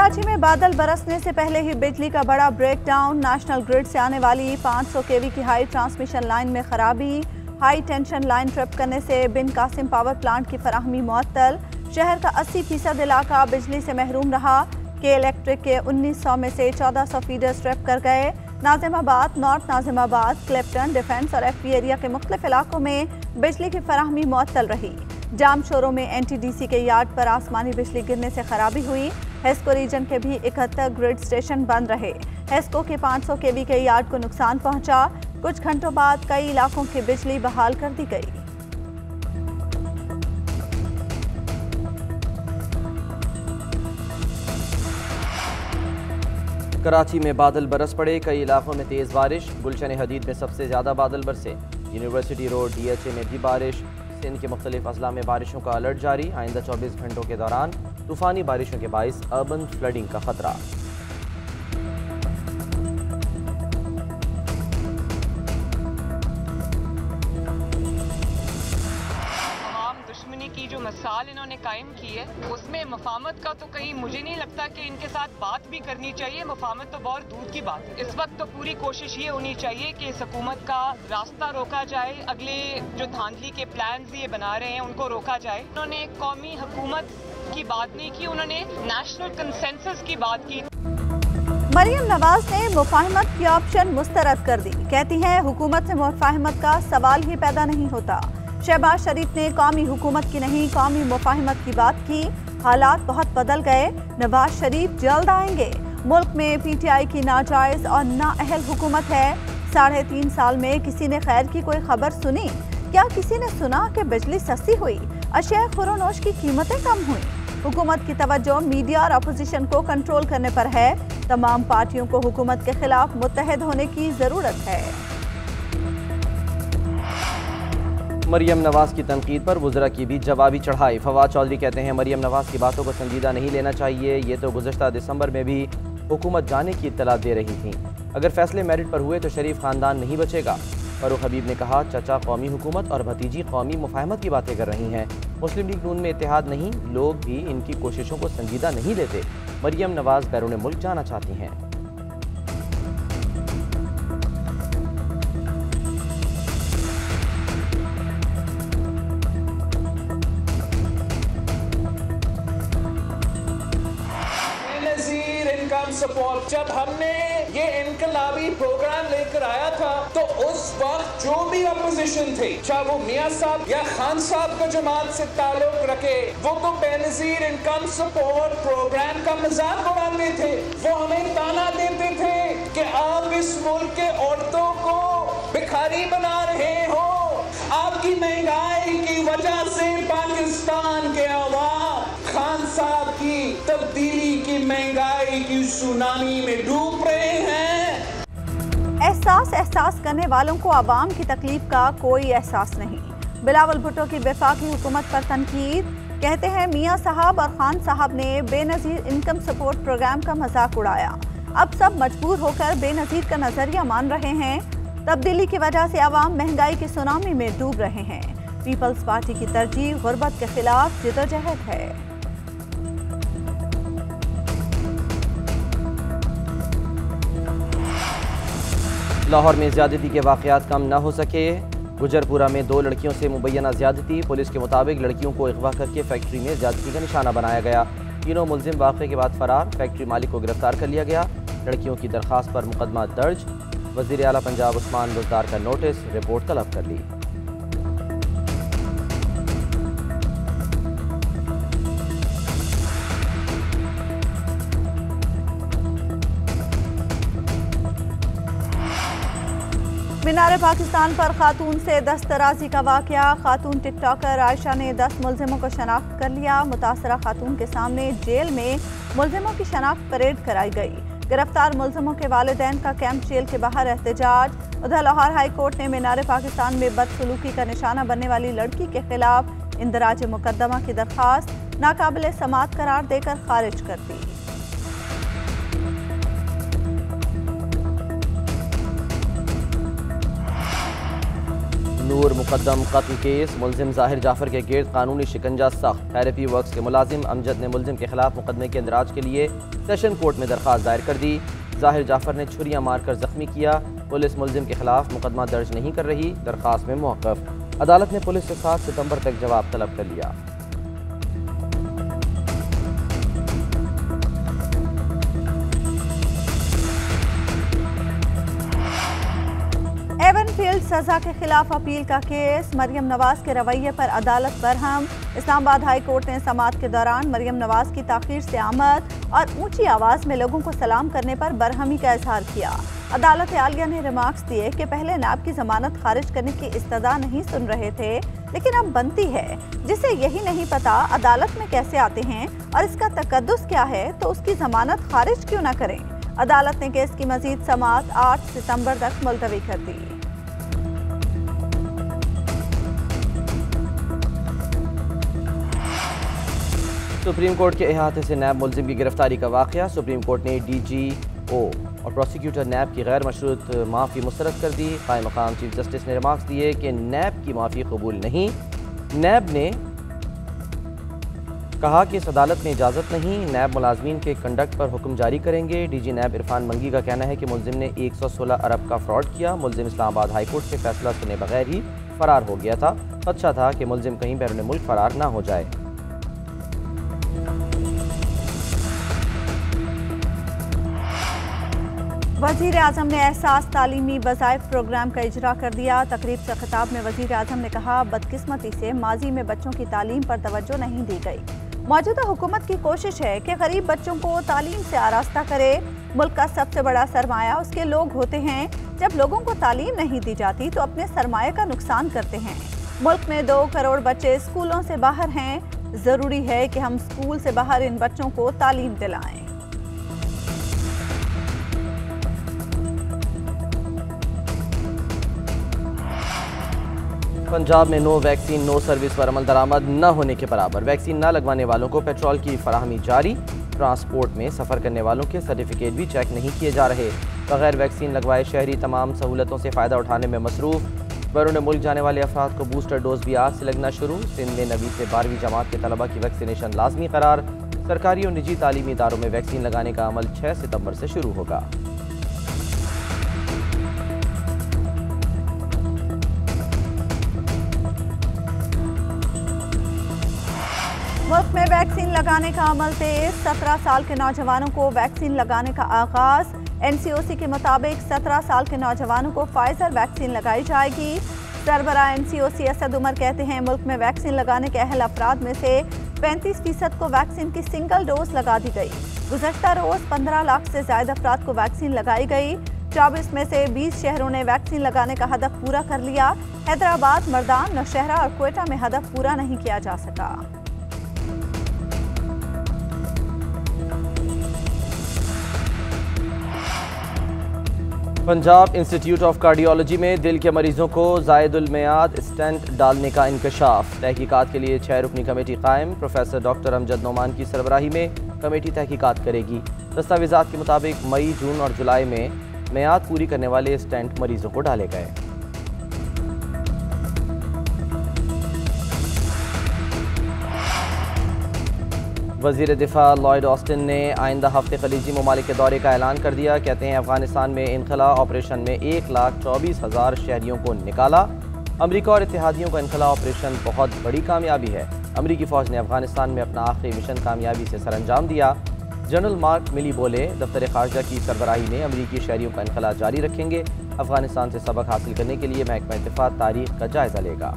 कराची में बादल बरसने से पहले ही बिजली का बड़ा ब्रेकडाउन। नेशनल ग्रिड से आने वाली 500 केवी की हाई ट्रांसमिशन लाइन में खराबी। हाई टेंशन लाइन ट्रिप करने से बिन कासिम पावर प्लांट की फराहमी मुअत्तल। शहर का 80% इलाका बिजली से महरूम रहा। के इलेक्ट्रिक के 1900 में से 1400 फीडर्स ट्रिप कर गए। नाजिमाबाद, नॉर्थ नाजिमाबाद, क्लिफ्टन, डिफेंस और एफपी एरिया के मुख्तलिफ इलाकों में बिजली की फराहमी मुअत्तल रही। जाम शोरों में एनटीडीसी के यार्ड पर आसमानी बिजली गिरने से खराबी हुई। हेस्को रीजन के भी 71 ग्रिड स्टेशन बंद रहे। हेस्को के 500 केवी के यार्ड को नुकसान पहुंचा। कुछ घंटों बाद कई इलाकों की बिजली बहाल कर दी गई। कराची में बादल बरस पड़े, कई इलाकों में तेज़ बारिश। गुलशन हदीद में सबसे ज़्यादा बादल बरसे। यूनिवर्सिटी रोड, DHA में भी बारिश। सिंध के मुख्तलिफ अजला में बारिशों का अलर्ट जारी। आइंदा 24 घंटों के दौरान तूफ़ानी बारिशों के बाइस अर्बन फ्लडिंग का खतरा। की जो मिसाल इन्होंने कायम की है उसमें मफामत का तो कहीं मुझे नहीं लगता कि इनके साथ बात भी करनी चाहिए। मफामत तो बहुत दूर की बात है। इस वक्त तो पूरी कोशिश ये होनी चाहिए कि इस हुकूमत का रास्ता रोका जाए। अगले जो धांधली के प्लान्स ये बना रहे हैं उनको रोका जाए। उन्होंने कौमी हुकूमत की बात नहीं की, उन्होंने नेशनल कंसेंसस की बात की। मरियम नवाज ने मुफाहमत की ऑप्शन मुस्तरद कर दी। कहती हैं हुकूमत से मुफाहमत का सवाल ही पैदा नहीं होता। शहबाज शरीफ ने कौमी हुकूमत की नहीं कौमी मुफाहमत की बात की। हालात बहुत बदल गए, नवाज शरीफ जल्द आएंगे। मुल्क में PTI की नाजायज और नाअहल हुकूमत है। 3.5 साल में किसी ने खैर की कोई खबर सुनी? क्या किसी ने सुना कि बिजली सस्ती हुई, अशिया खुरोनोश की कीमतें कम हुई? हुकूमत की तवज्जो मीडिया और अपोजिशन को कंट्रोल करने पर है। तमाम पार्टियों को हुकूमत के खिलाफ मुत्तहद होने की जरूरत है। मरियम नवाज की तनकीद पर वज़रा की भी जवाबी चढ़ाई। फवाद चौधरी कहते हैं मरियम नवाज की बातों को संजीदा नहीं लेना चाहिए। ये तो गुज़श्ता दिसंबर में भी हुकूमत जाने की इत्तला दे रही थी। अगर फैसले मेरिट पर हुए तो शरीफ ख़ानदान नहीं बचेगा। फ़ारूक हबीब ने कहा चचा कौमी हुकूमत और भतीजी कौमी मुफाहमत की बातें कर रही हैं। मुस्लिम लीग नून में इत्तेहाद नहीं, लोग भी इनकी कोशिशों को संजीदा नहीं लेते। मरियम नवाज बैरून मुल्क जाना चाहती हैं। सपोर्ट जब हमने ये इनकलाबी प्रोग्राम लेकर आया था तो उस वक्त जो भी अपोजिशन थे, चाहे वो मियां साहब या खान साहब का जमात से ताल्लुक रखे, वो तो बेनजीर इनकम सपोर्ट प्रोग्राम का मजाक उड़ाते थे। वो हमें ताना देते थे कि आप इस मुल्क के औरतों को भिखारी बना रहे हो। आपकी महंगाई की वजह से पाकिस्तान के अवाम खान साहब की तब्दीली की महंगाई की सुनामी में डूब रहे हैं। एहसास करने वालों को आवाम की तकलीफ का कोई एहसास नहीं। बिलावल भुट्टो की वफाकी हुकूमत पर तनकीद। कहते हैं मियां साहब और खान साहब ने बेनजीर इनकम सपोर्ट प्रोग्राम का मजाक उड़ाया। अब सब मजबूर होकर बेनजीर का नजरिया मान रहे हैं। तब्दीली की वजह से आवाम महंगाई की सुनामी में डूब रहे हैं। पीपल्स पार्टी की तरजीह गुर्बत के खिलाफ जिदोजहद है। लाहौर में ज्यादती के वाक़यात कम न हो सके। गुजरपुरा में 2 लड़कियों से मुबैना ज्यादती। पुलिस के मुताबिक लड़कियों को अगवा करके फैक्ट्री में ज्यादती का निशाना बनाया गया। तीनों मुलजिम वाक़े के बाद फरार। फैक्ट्री मालिक को गिरफ्तार कर लिया गया। लड़कियों की दरख्वास्त पर मुकदमा दर्ज। वज़ीर आला पंजाब उस्मान बुज़दार का नोटिस, रिपोर्ट तलब कर ली। मीनार पाकिस्तान पर खातून से दस्तराजी का वाकया। खातून टिकटॉकर आयशा ने 10 मुलजिमों को शनाख्त कर लिया। मुतासरा खातून के सामने जेल में मुलजिमों की शनाख्त परेड कराई गई। गिरफ्तार मुलजिमों के वालिदैन का कैंप जेल के बाहर एहतजाज। उधर लाहौर हाई कोर्ट ने मीनार पाकिस्तान में बदसलूकी का निशाना बनने वाली लड़की के खिलाफ इंदराज मुकदमा की दरख्वास्त नाकाबिल समाअत करार देकर खारिज कर दी। नूर मुकदम कत्ल केस, मुलजिम जाहिर जाफर के गिर्द कानूनी शिकंजा सख्त। थेरेपी वर्क्स के मुलाजिम अमजद ने मुलजिम के खिलाफ मुकदमे के इंदराज के लिए सेशन कोर्ट में दरख्वास्त दायर कर दी। जाहिर जाफर ने छुरियां मारकर जख्मी किया। पुलिस मुलजिम के खिलाफ मुकदमा दर्ज नहीं कर रही, दरख्वास्त में मौक़िफ़। अदालत ने पुलिस से 7 सितंबर तक जवाब तलब कर लिया। एवनफील्ड सजा के खिलाफ अपील का केस, मरियम नवाज के रवैये पर अदालत बरहम। इस्लामाबाद हाई कोर्ट ने समाअत के दौरान मरियम नवाज की ताख़ीर से आमद और ऊंची आवाज़ में लोगों को सलाम करने पर बरहमी का इजहार किया। अदालत आलिया ने रिमार्क्स दिए कि पहले नैब की जमानत खारिज करने की इस्तदा नहीं सुन रहे थे, लेकिन अब बनती है। जिसे यही नहीं पता अदालत में कैसे आते हैं और इसका तकद्दुस क्या है, तो उसकी जमानत खारिज क्यों न करें। अदालत ने केस की मजीद समाअत 8 सितंबर तक मुलतवी कर दी। सुप्रीम कोर्ट के अहाते से नैब मुलजिम की गिरफ्तारी का वाक़या। सुप्रीम कोर्ट ने DGO और प्रोसिक्यूटर नैब की गैर मशरूत माफ़ी मुस्तरद कर दी। कायम मकाम चीफ जस्टिस ने रिमार्क्स दिए कि नैब की माफ़ी कबूल नहीं। नैब ने कहा कि इस अदालत में इजाज़त नहीं। नैब मुलाजमीन के कंडक्ट पर हुक्म जारी करेंगे। DG नैब इरफान मंगी का कहना है कि मुलजिम ने 116 अरब का फ्रॉड किया। मुलजिम इस्लामाबाद हाई कोर्ट से फैसला सुने बगैर ही फरार हो गया था। खदशा था कि मुलजिम कहीं बैरून मुल्क फरार ना हो जाए। वज़ीर आज़म ने एहसास तालीमी वज़ाइफ प्रोग्राम का इजरा कर दिया। तकरीब से खिताब में वज़ीर आज़म ने कहा, बदकिस्मती से माजी में बच्चों की तालीम पर तवज्जो नहीं दी गई। मौजूदा हुकूमत की कोशिश है कि गरीब बच्चों को तालीम से आरास्ता करे। मुल्क का सबसे बड़ा सरमाया उसके लोग होते हैं। जब लोगों को तालीम नहीं दी जाती तो अपने सरमाए का नुकसान करते हैं। मुल्क में 2 करोड़ बच्चे स्कूलों से बाहर हैं। ज़रूरी है कि हम स्कूल से बाहर इन बच्चों को तालीम दिलाएं। पंजाब में नो वैक्सीन नो सर्विस पर अमल दरामद न होने के बराबर। वैक्सीन न लगवाने वालों को पेट्रोल की फराहमी जारी। ट्रांसपोर्ट में सफ़र करने वालों के सर्टिफिकेट भी चेक नहीं किए जा रहे। बगैर वैक्सीन लगवाए शहरी तमाम सहूलतों से फ़ायदा उठाने में मसरूफ़। बैरून मुल्क जाने वाले अफराद को बूस्टर डोज भी आज से लगना शुरू। सिंध में 9वीं से 12वीं जमात के तलबा की वैक्सीनेशन लाजमी करार। सरकारी और निजी तालीमी इदारों में वैक्सीन लगाने का अमल 6 सितंबर से शुरू होगा। मुल्क में वैक्सीन लगाने का अमल तेज। 17 साल के नौजवानों को वैक्सीन लगाने का आगाज। NCOC के मुताबिक 17 साल के नौजवानों को फाइजर वैक्सीन लगाई जाएगी। सरबराह NCOC असद उमर कहते हैं, मुल्क में वैक्सीन लगाने के अहल अफराद में से 35% को वैक्सीन की सिंगल डोज लगा दी गई। गुज़श्ता रोज 15 लाख से ज्यादा अफराद को वैक्सीन लगाई गई। 24 में से 20 शहरों ने वैक्सीन लगाने का हदफ पूरा कर लिया। हैदराबाद, मर्दान, नौशहरा और क्वेटा में हदफ पूरा नहीं किया जा सका। पंजाब इंस्टीट्यूट ऑफ कार्डियोलॉजी में दिल के मरीजों को ज़ायदुल मियाद स्टेंट डालने का इंकशाफ। तहकीकात के लिए 6 रुकनी कमेटी कायम। प्रोफेसर डॉक्टर अमजद नोमान की सरबराही में कमेटी तहकीकात करेगी। दस्तावेज़ात के मुताबिक मई, जून और जुलाई में मियाद पूरी करने वाले स्टेंट मरीजों को डाले गए। वज़ीर दिफा लॉयड ऑस्टिन ने आइंदा हफ्ते खलीजी ममालिक के दौरे का ऐलान कर दिया। कहते हैं, अफगानिस्तान में इनखला ऑपरेशन में 1,24,000 शहरियों को निकाला। अमरीका और इत्तेहादियों का इनखला ऑपरेशन बहुत बड़ी कामयाबी है। अमरीकी फ़ौज ने अफगानिस्तान में अपना आखिरी मिशन कामयाबी से सरअंजाम दिया। जनरल मार्क मिली बोले, दफ्तर खारजा की सरबराही में अमरीकी शहरियों का इनखला जारी रखेंगे। अफगानिस्तान से सबक हासिल करने के लिए महकमा दिफा तारीख का जायजा लेगा।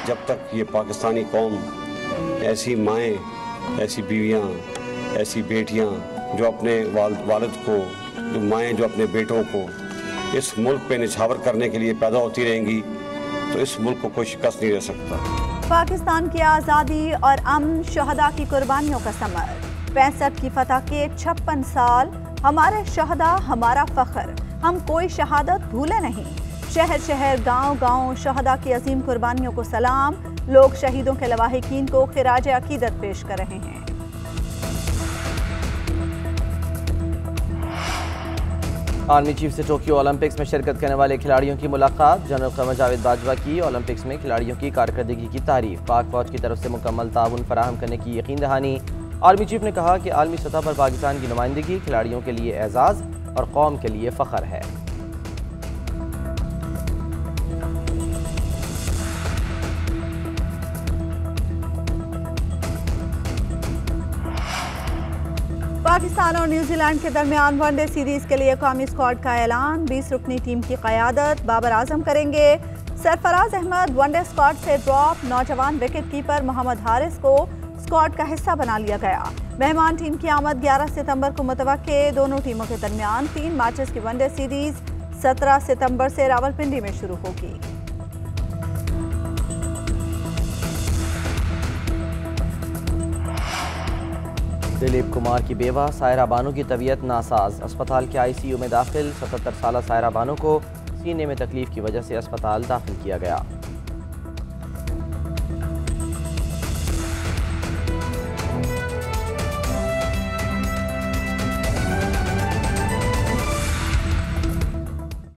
जब तक ये पाकिस्तानी कौम, ऐसी माएँ, ऐसी बीवियाँ, ऐसी बेटियाँ जो अपने वालिद को, जो माएँ जो अपने बेटों को इस मुल्क पे निछावर करने के लिए पैदा होती रहेंगी, तो इस मुल्क को कोई शिकस्त नहीं दे सकता। पाकिस्तान की आज़ादी और अमन शहदा की कुर्बानियों का समर। 65 की फतह के 56 साल। हमारे शहदा हमारा फख्र, हम कोई शहादत भूले नहीं। शहर शहर, गांव गांव शहदा की अजीम कुर्बानियों को सलाम। लोग शहीदों के लवाहिकीन को खिराज अकीदत पेश कर रहे हैं। आर्मी चीफ से टोक्यो ओलंपिक्स में शिरकत करने वाले खिलाड़ियों की मुलाकात। जनरल क़मर जावेद बाजवा की ओलंपिक्स में खिलाड़ियों की कारकर्दगी की तारीफ। पाक फौज की तरफ से मुकम्मल ताउन फराहम करने की यकीन दहानी। आर्मी चीफ ने कहा कि आलमी सतह पर पाकिस्तान की नुमाइंदगी खिलाड़ियों के लिए एजाज़ और कौम के लिए फ़ख्र है। पाकिस्तान और न्यूजीलैंड के दरमियान वनडे सीरीज के लिए कौमी स्क्वाड का ऐलान। 20 रुकनी टीम की क़यादत बाबर आजम करेंगे। सरफराज अहमद वनडे स्क्वाड से ड्रॉप। नौजवान विकेट कीपर मोहम्मद हारिस को स्क्वाड का हिस्सा बना लिया गया। मेहमान टीम की आमद 11 सितंबर को मुतवक्के। दोनों टीमों के दरमियान 3 मैचेस की वनडे सीरीज 17 सितंबर से रावलपिंडी में शुरू होगी। दिलीप कुमार की बेवा सायरा बानो की तबीयत नासाज। अस्पताल के ICU में दाखिल। 77 साला सायरा बानो को सीने में तकलीफ की वजह से अस्पताल दाखिल किया गया।